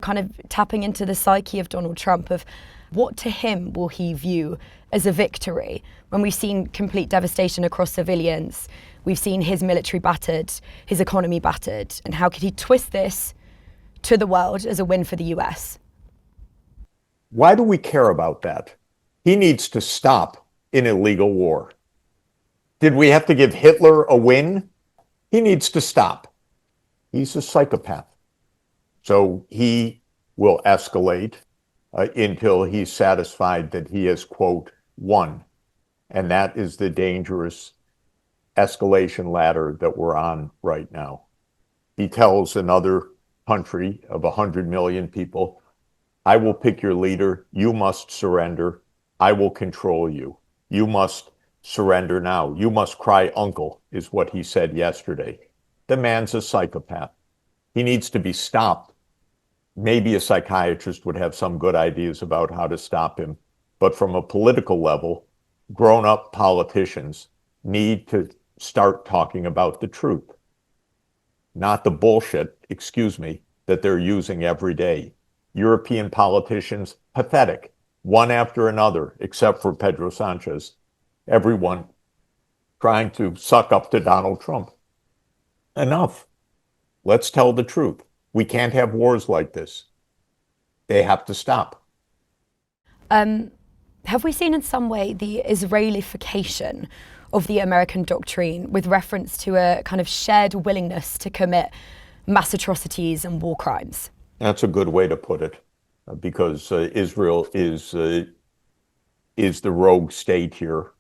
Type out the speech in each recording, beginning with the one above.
kind of tapping into the psyche of Donald Trump, of what to him will he view as a victory when we've seen complete devastation across civilians, we've seen his military battered, his economy battered, and how could he twist this to the world as a win for the US? Why do we care about that? He needs to stop an illegal war. Did we have to give Hitler a win? He needs to stop. He's a psychopath. So he will escalate until he's satisfied that he has, quote, won. And that is the dangerous escalation ladder that we're on right now. He tells another country of 100 million people, I will pick your leader. You must surrender. I will control you. You must surrender now. You must cry uncle, is what he said yesterday. The man's a psychopath. He needs to be stopped. Maybe a psychiatrist would have some good ideas about how to stop him. But from a political level, grown-up politicians need to start talking about the truth, not the bullshit, excuse me, that they're using every day. European politicians, pathetic, one after another, except for Pedro Sanchez. Everyone trying to suck up to Donald Trump. Enough. Let's tell the truth. We can't have wars like this. They have to stop. Have we seen in some way the Israelification of the American doctrine with reference to a kind of shared willingness to commit mass atrocities and war crimes? That's a good way to put it, because Israel is the rogue state here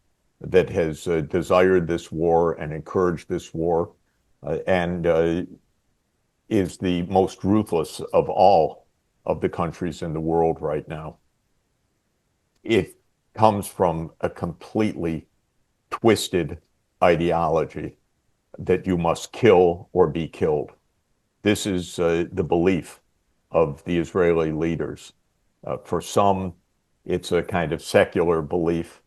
that has desired this war and encouraged this war, and is the most ruthless of all of the countries in the world right now. It comes from a completely twisted ideology that you must kill or be killed. This is the belief of the Israeli leaders. For some, it's a kind of secular belief,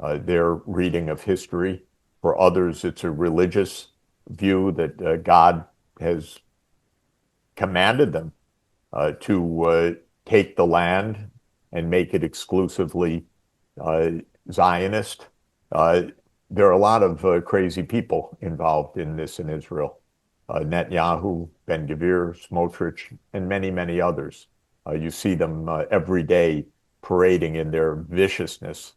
their reading of history. For others, it's a religious view that God has commanded them to take the land and make it exclusively Zionist. There are a lot of crazy people involved in this in Israel. Netanyahu, Ben-Gvir, Smotrich, and many, many others. You see them every day parading in their viciousness,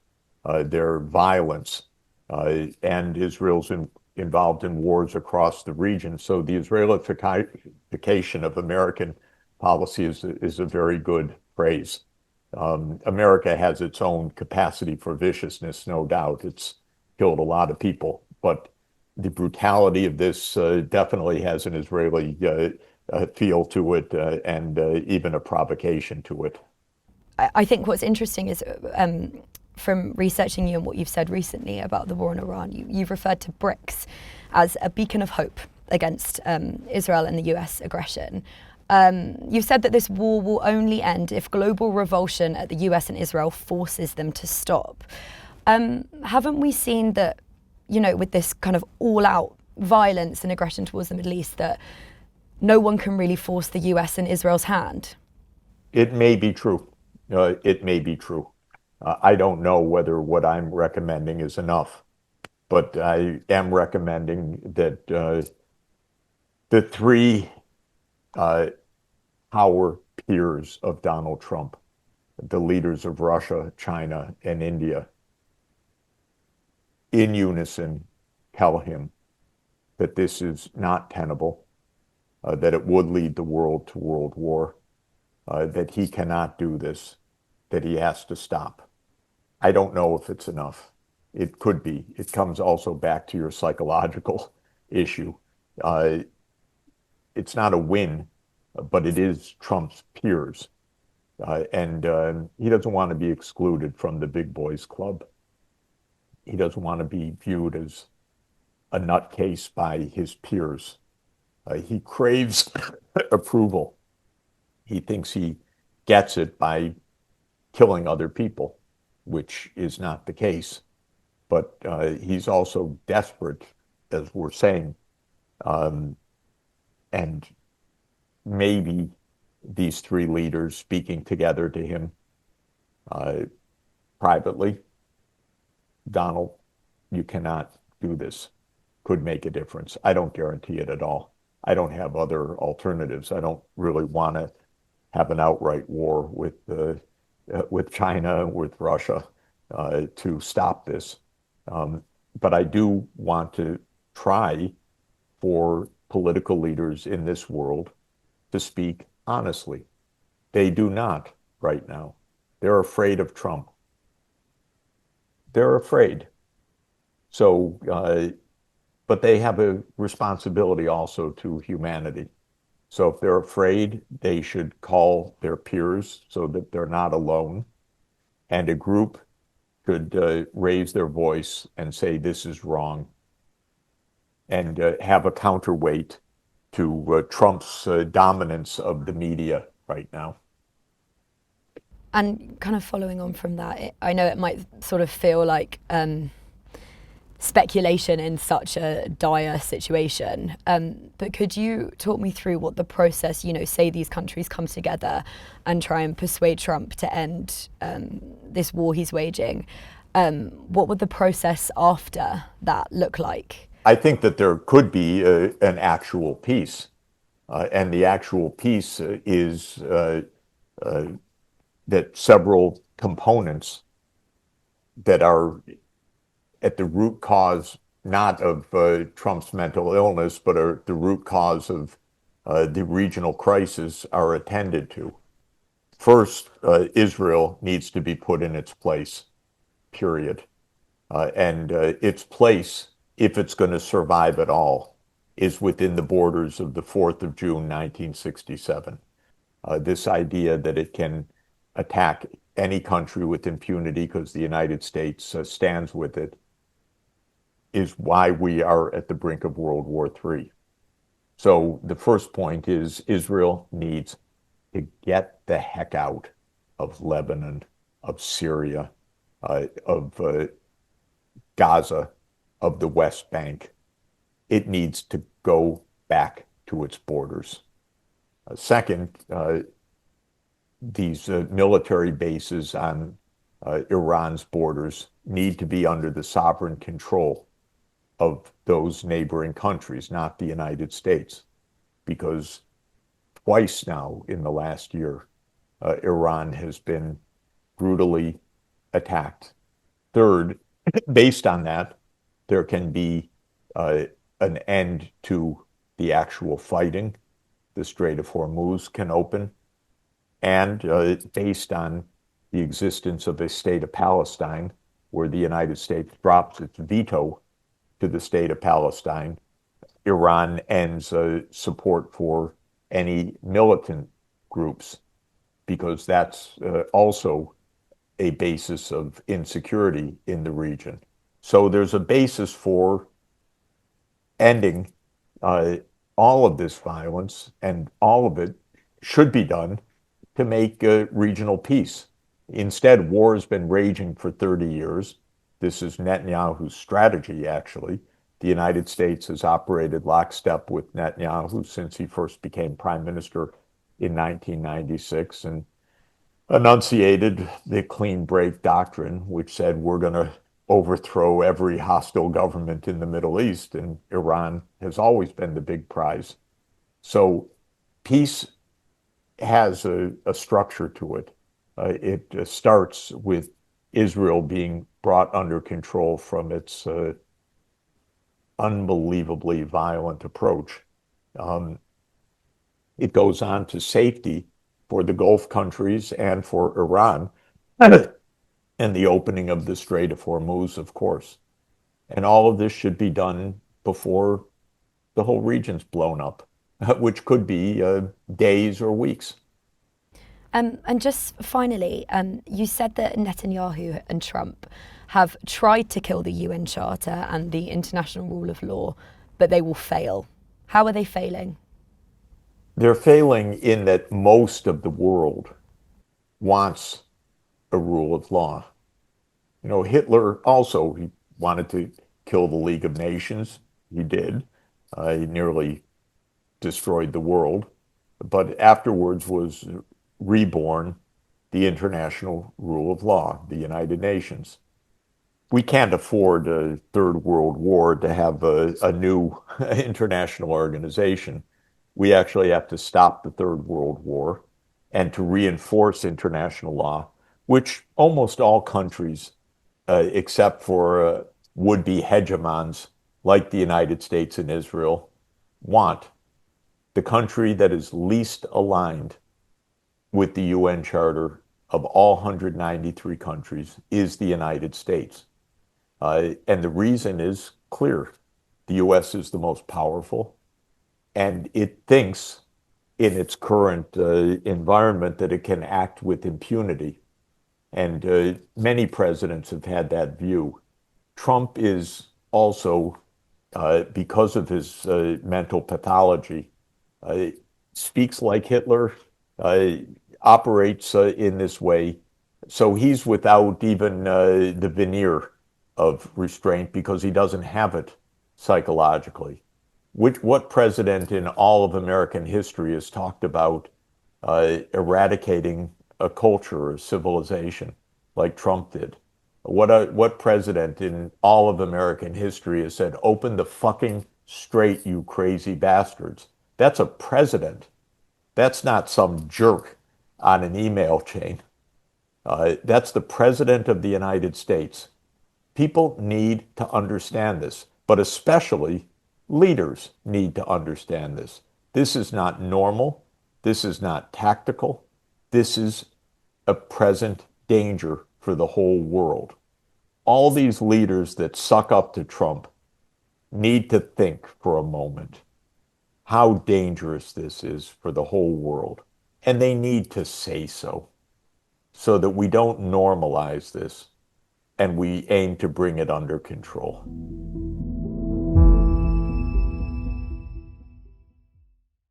their violence, and Israel's involved in wars across the region. So the Israelification of American policy is a very good phrase. America has its own capacity for viciousness, no doubt. It's killed a lot of people, but the brutality of this definitely has an Israeli feel to it, and even a provocation to it. I think what's interesting is from researching you and what you've said recently about the war in Iran, you've referred to BRICS as a beacon of hope against Israel and the US aggression. You've said that this war will only end if global revulsion at the US and Israel forces them to stop. Haven't we seen that, you know, with this kind of all-out violence and aggression towards the Middle East, that no one can really force the US and Israel's hand? It may be true. It may be true. I don't know whether what I'm recommending is enough, but I am recommending that the three power peers of Donald Trump, the leaders of Russia, China, and India, in unison tell him that this is not tenable, that it would lead the world to world war, that he cannot do this, that he has to stop. I don't know if it's enough. It could be. It comes also back to your psychological issue. It's not a win, but it is Trump's peers. And he doesn't want to be excluded from the big boys club. He doesn't want to be viewed as a nutcase by his peers. He craves approval. He thinks he gets it by killing other people, which is not the case. But he's also desperate, as we're saying, and maybe these three leaders speaking together to him privately, Donald, you cannot do this, could make a difference. I don't guarantee it at all. I don't have other alternatives. I don't really want to have an outright war with China, with Russia, to stop this. But I do want to try for political leaders in this world to speak honestly. They do not right now. They're afraid of Trump. They're afraid. So, but they have a responsibility also to humanity. So if they're afraid, they should call their peers so that they're not alone. And a group should raise their voice and say, this is wrong, and have a counterweight to Trump's dominance of the media right now. And kind of following on from that, I know it might sort of feel like speculation in such a dire situation, but could you talk me through what the process, say these countries come together and try and persuade Trump to end this war he's waging, what would the process after that look like? I think that there could be an actual peace, and the actual peace is that several components that are at the root cause, not of Trump's mental illness, but are the root cause of the regional crisis, are attended to. First, Israel needs to be put in its place, period. And its place, if it's going to survive at all, is within the borders of the 4th of June, 1967. This idea that it can attack any country with impunity because the United States stands with it is why we are at the brink of World War III. So the first point is Israel needs to get the heck out of Lebanon, of Syria, of Gaza, of the West Bank. It needs to go back to its borders. Second, these military bases on Iran's borders need to be under the sovereign control of those neighboring countries, not the United States, because twice now in the last year, Iran has been brutally attacked. Third, based on that, there can be an end to the actual fighting. The Strait of Hormuz can open. And based on the existence of a state of Palestine, where the United States drops its veto to the state of Palestine, Iran ends support for any militant groups, because that's also a basis of insecurity in the region. So there's a basis for ending all of this violence, and all of it should be done to make regional peace. Instead, war has been raging for 30 years. This is Netanyahu's strategy, actually. The United States has operated lockstep with Netanyahu since he first became prime minister in 1996 and enunciated the clean break doctrine, which said we're going to overthrow every hostile government in the Middle East, and Iran has always been the big prize. So peace has a structure to it. It starts with Israel being brought under control from its unbelievably violent approach. It goes on to safety for the Gulf countries and for Iran, and the opening of the Strait of Hormuz, of course. And all of this should be done before the whole region's blown up, which could be days or weeks. And just finally, you said that Netanyahu and Trump have tried to kill the UN Charter and the international rule of law, but they will fail. How are they failing? They're failing in that most of the world wants a rule of law. Hitler also, he wanted to kill the League of Nations. He did. He nearly destroyed the world. but afterwards was reborn the international rule of law, the United Nations. We can't afford a third world war to have a new international organization. We actually have to stop the Third World War and to reinforce international law, which almost all countries, except for would-be hegemons like the United States and Israel, want. The country that is least aligned with the UN Charter of all 193 countries is the United States. And the reason is clear. The US is the most powerful, and it thinks in its current environment that it can act with impunity. And many presidents have had that view. Trump is also, because of his mental pathology, uh, speaks like Hitler, uh, operates in this way. So he's without even the veneer of restraint because he doesn't have it psychologically. What president in all of American history has talked about eradicating a culture or civilization like Trump did? What president in all of American history has said, "Open the fucking straight, you crazy bastards"? That's a president. That's not some jerk on an email chain. That's the president of the United States. People need to understand this, but especially leaders need to understand this. This is not normal. This is not tactical. This is a present danger for the whole world. All these leaders that suck up to Trump need to think for a moment how dangerous this is for the whole world. And they need to say so that we don't normalize this and we aim to bring it under control.